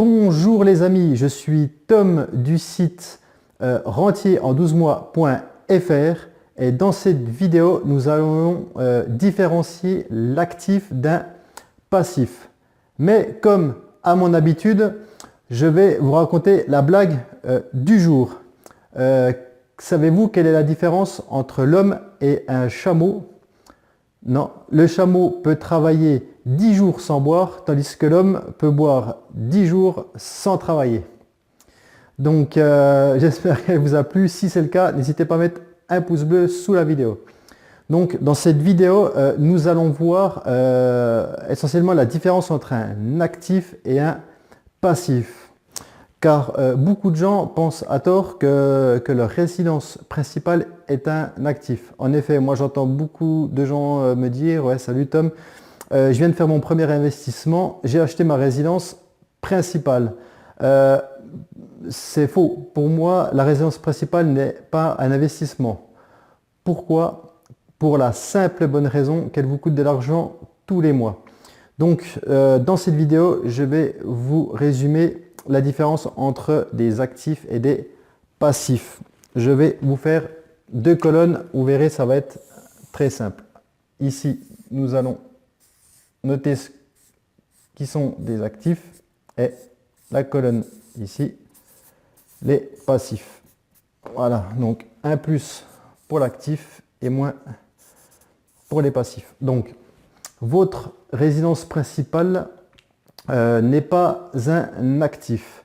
Bonjour les amis, je suis Tom du site rentieren12mois.fr et dans cette vidéo, nous allons différencier l'actif d'un passif. Mais comme à mon habitude, je vais vous raconter la blague du jour. Savez-vous quelle est la différence entre l'homme et un chameau? Non, le chameau peut travailler 10 jours sans boire, tandis que l'homme peut boire 10 jours sans travailler. Donc, j'espère qu'elle vous a plu. Si c'est le cas, n'hésitez pas à mettre un pouce bleu sous la vidéo. Donc, dans cette vidéo, nous allons voir essentiellement la différence entre un actif et un passif. Car beaucoup de gens pensent à tort que leur résidence principale est un actif. En effet, moi j'entends beaucoup de gens me dire « Ouais, salut Tom, je viens de faire mon premier investissement, j'ai acheté ma résidence principale. » C'est faux. Pour moi, la résidence principale n'est pas un investissement. Pourquoi? Pour la simple et bonne raison qu'elle vous coûte de l'argent tous les mois. Donc, dans cette vidéo, je vais vous résumer la différence entre des actifs et des passifs. Je vais vous faire deux colonnes, vous verrez, ça va être très simple. Ici, nous allons noter ce qui sont des actifs et la colonne ici, les passifs. Voilà, donc un plus pour l'actif et moins pour les passifs. Donc, votre résidence principale n'est pas un actif.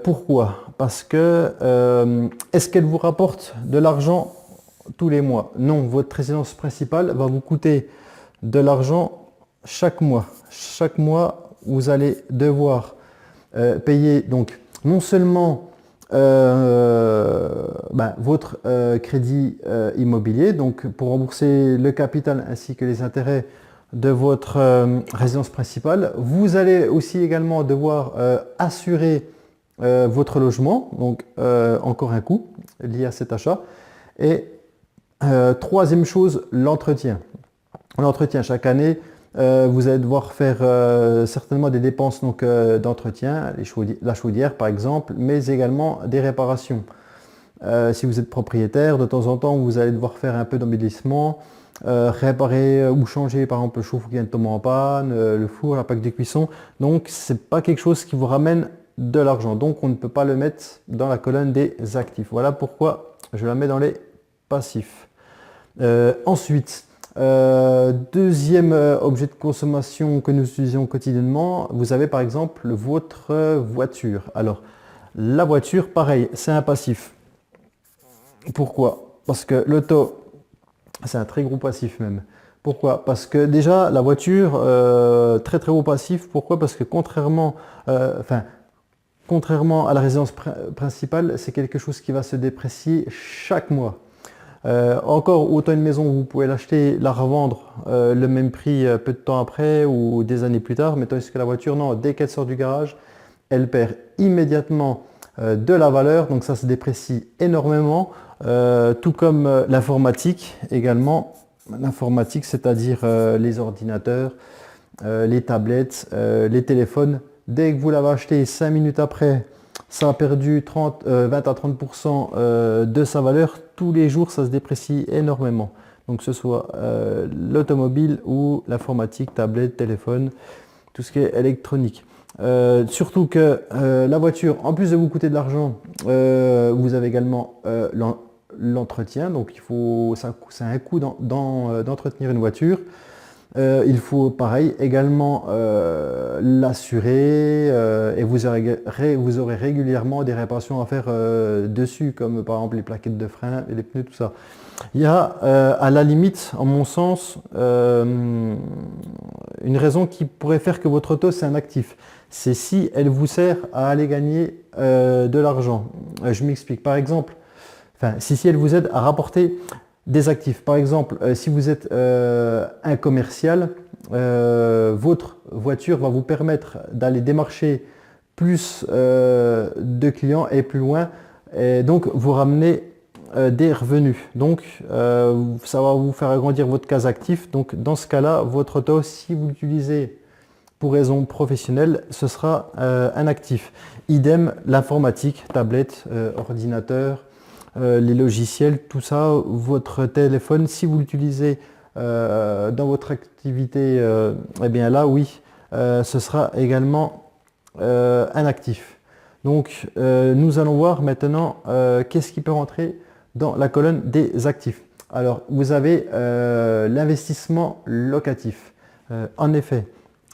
Pourquoi? Parce que est-ce qu'elle vous rapporte de l'argent tous les mois? Non, votre résidence principale va vous coûter de l'argent chaque mois. Chaque mois, vous allez devoir payer donc non seulement votre crédit immobilier, donc pour rembourser le capital ainsi que les intérêts de votre résidence principale. Vous allez aussi également devoir assurer votre logement, donc encore un coût lié à cet achat. Et troisième chose, l'entretien. L'entretien chaque année, vous allez devoir faire certainement des dépenses d'entretien, la chaudière par exemple, mais également des réparations. Si vous êtes propriétaire, de temps en temps, vous allez devoir faire un peu d'embellissement, réparer ou changer par exemple le chauffe-eau qui vient de tomber en panne, le four, la plaque de cuisson. Donc c'est pas quelque chose qui vous ramène de l'argent. Donc on ne peut pas le mettre dans la colonne des actifs. Voilà pourquoi je la mets dans les passifs. Ensuite, deuxième objet de consommation que nous utilisons quotidiennement, vous avez par exemple votre voiture. Alors la voiture, pareil, c'est un passif. Pourquoi? Parce que l'auto, c'est un très gros passif même. Pourquoi? Parce que déjà la voiture, très gros passif. Pourquoi? Parce que contrairement à la résidence principale, c'est quelque chose qui va se déprécier chaque mois. Encore autant une maison, vous pouvez l'acheter, la revendre le même prix peu de temps après ou des années plus tard, mais tandis que la voiture, non, dès qu'elle sort du garage, elle perd immédiatement de la valeur, donc ça se déprécie énormément. Tout comme l'informatique également. L'informatique, c'est-à-dire les ordinateurs, les tablettes, les téléphones. Dès que vous l'avez acheté, 5 minutes après, ça a perdu 20 à 30% de sa valeur. Tous les jours, ça se déprécie énormément. Donc que ce soit l'automobile ou l'informatique, tablette, téléphone, tout ce qui est électronique. Surtout que la voiture, en plus de vous coûter de l'argent, vous avez également l'entretien, donc c'est un coût d'entretenir une voiture. Il faut pareil également l'assurer et vous aurez régulièrement des réparations à faire dessus, comme par exemple les plaquettes de frein et les pneus, tout ça. Il y a à la limite, en mon sens, une raison qui pourrait faire que votre auto c'est un actif. C'est si elle vous sert à aller gagner de l'argent. Je m'explique. Par exemple, si elle vous aide à rapporter des actifs. Par exemple, si vous êtes un commercial, votre voiture va vous permettre d'aller démarcher plus de clients et plus loin, et donc vous ramener des revenus. Donc ça va vous faire agrandir votre case actif. Donc dans ce cas-là, votre auto, si vous l'utilisez pour raison professionnelle, ce sera un actif. Idem, l'informatique, tablette, ordinateur, les logiciels, tout ça, votre téléphone, si vous l'utilisez dans votre activité, eh bien là, oui, ce sera également un actif. Donc, nous allons voir maintenant qu'est-ce qui peut rentrer dans la colonne des actifs. Alors, vous avez l'investissement locatif. En effet,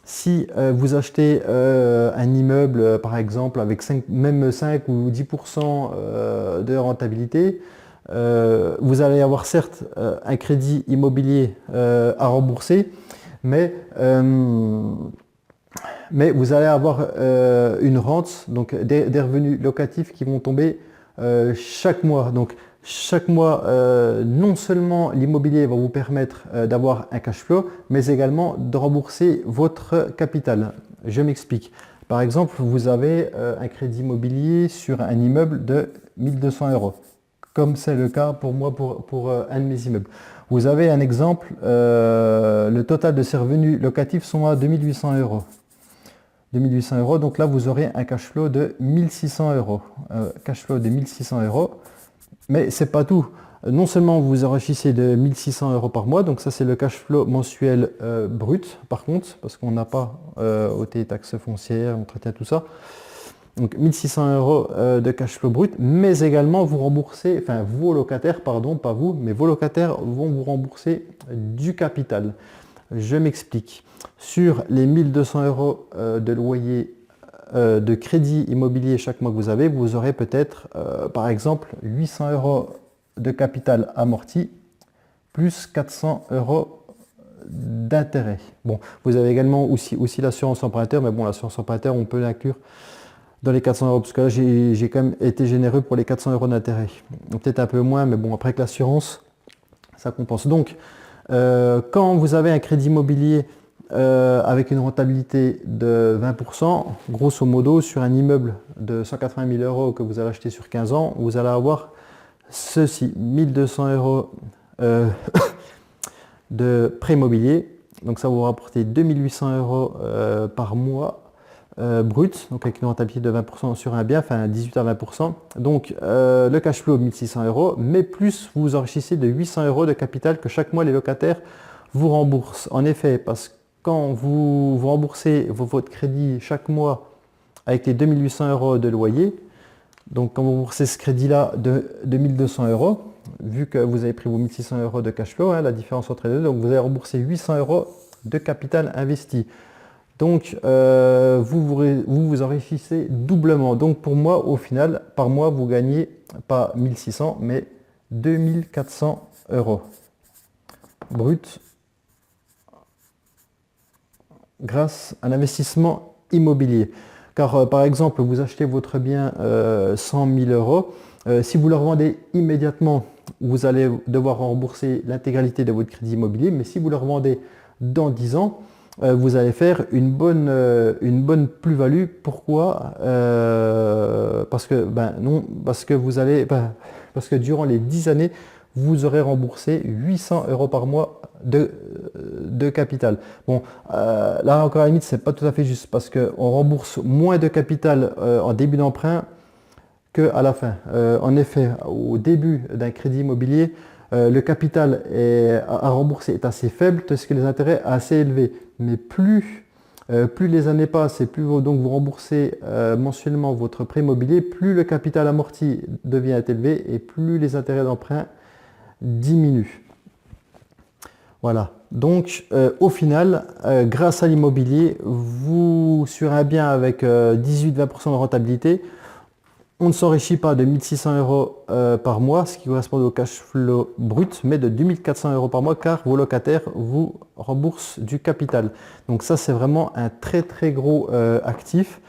si vous achetez un immeuble, par exemple, avec même 5 ou 10% de rentabilité, vous allez avoir certes un crédit immobilier à rembourser, mais vous allez avoir une rente, donc des revenus locatifs qui vont tomber chaque mois. Donc chaque mois, non seulement l'immobilier va vous permettre d'avoir un cash flow, mais également de rembourser votre capital. Je m'explique. Par exemple, vous avez un crédit immobilier sur un immeuble de 1200 euros, comme c'est le cas pour moi pour un de mes immeubles. Vous avez un exemple, le total de ces revenus locatifs sont à 2800 euros. 2800 euros, donc là vous aurez un cash flow de 1600 euros. Cash flow de 1600 euros. Mais c'est pas tout. Non seulement vous enrichissez de 1600 euros par mois, donc ça c'est le cash flow mensuel brut par contre, parce qu'on n'a pas ôté taxes foncières, entretien, tout ça. Donc 1600 euros de cash flow brut, mais également vous remboursez, enfin vos locataires, pardon, pas vous, mais vos locataires vont vous rembourser du capital. Je m'explique. Sur les 1200 euros de loyer de crédit immobilier chaque mois que vous avez, vous aurez peut-être, par exemple, 800 euros de capital amorti, plus 400 euros d'intérêt. Bon, vous avez également aussi l'assurance emprunteur, mais bon, l'assurance emprunteur, on peut l'inclure dans les 400 euros, parce que là, j'ai quand même été généreux pour les 400 euros d'intérêt. Peut-être un peu moins, mais bon, après que l'assurance, ça compense. Donc, quand vous avez un crédit immobilier avec une rentabilité de 20%, grosso modo, sur un immeuble de 180 000 euros que vous allez acheter sur 15 ans, vous allez avoir ceci, 1200 euros de prêt immobilier. Donc ça va vous rapporter 2800 euros par mois brut, donc avec une rentabilité de 20% sur un bien, enfin 18 à 20%. Donc le cash flow 1600 euros, mais plus vous enrichissez de 800 euros de capital que chaque mois les locataires vous remboursent. En effet, parce que quand vous remboursez votre crédit chaque mois avec les 2800 euros de loyer, donc quand vous remboursez ce crédit-là de 1200 euros, vu que vous avez pris vos 1600 euros de cash flow, hein, la différence entre les deux, donc vous allez rembourser 800 euros de capital investi. Donc vous enrichissez doublement. Donc pour moi, au final, par mois, vous gagnez pas 1600, mais 2400 euros brut grâce à l'investissement immobilier. Car par exemple, vous achetez votre bien 100 000 euros. Si vous le revendez immédiatement, vous allez devoir rembourser l'intégralité de votre crédit immobilier. Mais si vous le revendez dans 10 ans, vous allez faire une bonne plus-value. Pourquoi parce que durant les 10 années, vous aurez remboursé 800 euros par mois de capital. Bon, là encore à la limite, c'est pas tout à fait juste parce qu'on rembourse moins de capital en début d'emprunt qu'à la fin. En effet, au début d'un crédit immobilier, le capital à rembourser est assez faible, tandis que les intérêts assez élevés. Mais plus les années passent et plus donc vous remboursez mensuellement votre prêt immobilier, plus le capital amorti devient élevé et plus les intérêts d'emprunt diminuent. Voilà. Donc au final, grâce à l'immobilier, vous sur un bien avec 18-20% de rentabilité, on ne s'enrichit pas de 1600 euros par mois, ce qui correspond au cash flow brut, mais de 2400 euros par mois, car vos locataires vous remboursent du capital. Donc ça, c'est vraiment un très très gros actif.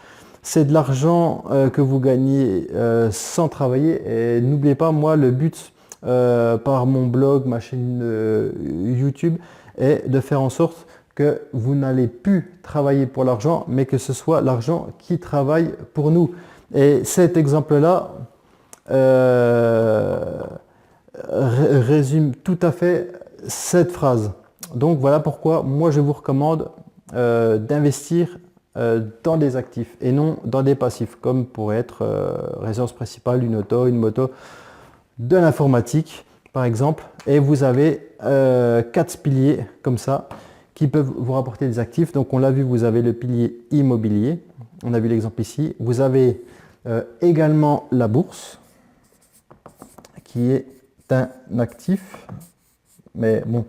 C'est de l'argent que vous gagnez sans travailler. Et n'oubliez pas, moi, le but par mon blog, ma chaîne YouTube, est de faire en sorte que vous n'allez plus travailler pour l'argent, mais que ce soit l'argent qui travaille pour nous. Et cet exemple-là résume tout à fait cette phrase. Donc voilà pourquoi moi je vous recommande d'investir dans des actifs et non dans des passifs, comme pourrait être résidence principale, une auto, une moto, de l'informatique par exemple, et vous avez 4 piliers comme ça qui peuvent vous rapporter des actifs. Donc on l'a vu, vous avez le pilier immobilier, on a vu l'exemple ici, vous avez également la bourse qui est un actif, mais bon,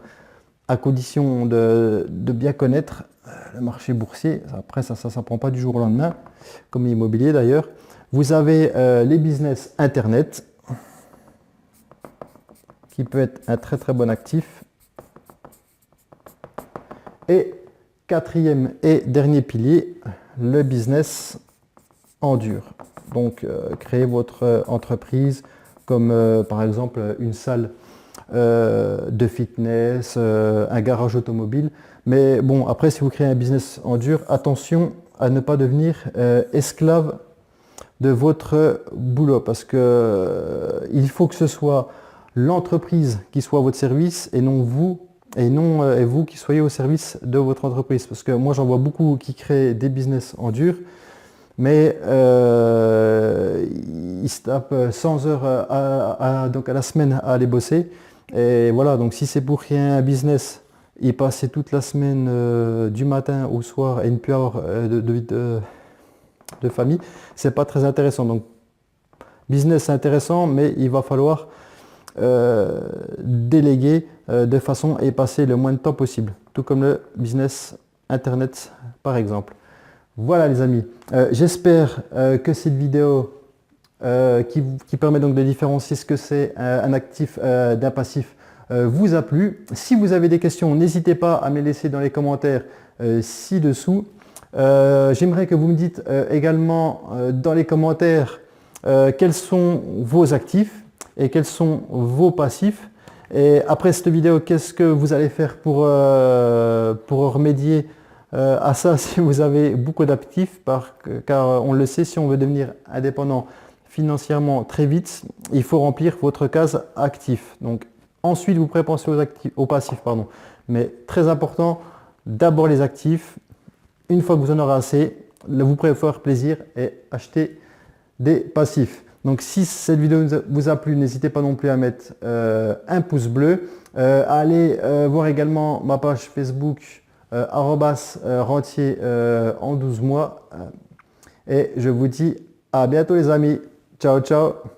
à condition de bien connaître le marché boursier. Après ça ne prend pas du jour au lendemain, comme l'immobilier d'ailleurs. Vous avez les business internet, qui peut être un très très bon actif. Et quatrième et dernier pilier, le business en dur. Donc créer votre entreprise comme par exemple une salle de fitness, un garage automobile. Mais bon, après si vous créez un business en dur, attention à ne pas devenir esclave de votre boulot, parce que il faut que ce soit l'entreprise qui soit à votre service et non vous, et vous qui soyez au service de votre entreprise. Parce que moi j'en vois beaucoup qui créent des business en dur, mais ils se tapent 100 heures donc à la semaine à aller bosser. Et voilà, donc si c'est pour créer un business, y passer toute la semaine du matin au soir et ne plus avoir de famille, c'est pas très intéressant. Donc business c'est intéressant, mais il va falloir déléguer de façon à y passer le moins de temps possible, tout comme le business internet par exemple. Voilà les amis, j'espère que cette vidéo qui permet donc de différencier ce que c'est un actif d'un passif vous a plu. Si vous avez des questions, n'hésitez pas à me les laisser dans les commentaires ci-dessous. J'aimerais que vous me dites également dans les commentaires quels sont vos actifs et quels sont vos passifs. Et après cette vidéo, qu'est-ce que vous allez faire pour remédier à ça si vous avez beaucoup d'actifs, car on le sait, si on veut devenir indépendant financièrement très vite, il faut remplir votre case actif. Donc ensuite vous pourrez penser aux passifs, pardon. Mais très important, d'abord les actifs. Une fois que vous en aurez assez, vous pourrez vous faire plaisir et acheter des passifs. Donc si cette vidéo vous a plu, n'hésitez pas non plus à mettre un pouce bleu. Allez voir également ma page Facebook rentier en 12 mois. Et je vous dis à bientôt les amis. Ciao, ciao.